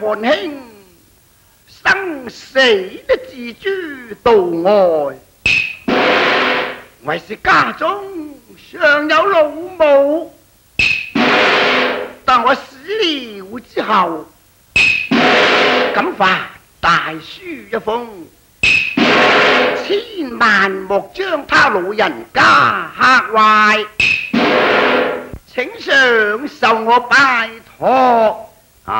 韓兄生死的自諸度外，為是家中尚有老母。當我死了之後，敢發大書一封，千萬莫將他老人家嚇壞，請上受我拜託。千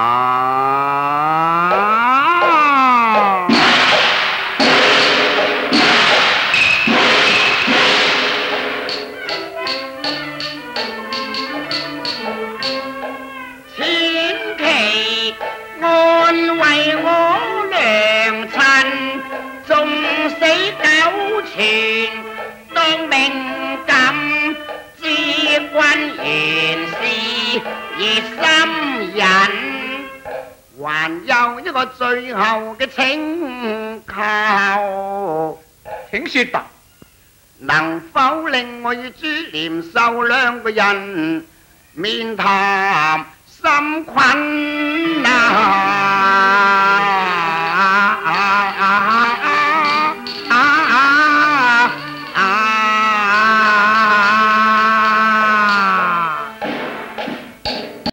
祈安慰我良親，縱死糾纏當命感，知君原是熱心人。還有一個最後嘅請求，請說吧。能否令我與朱廉秀兩個人面談心困啊？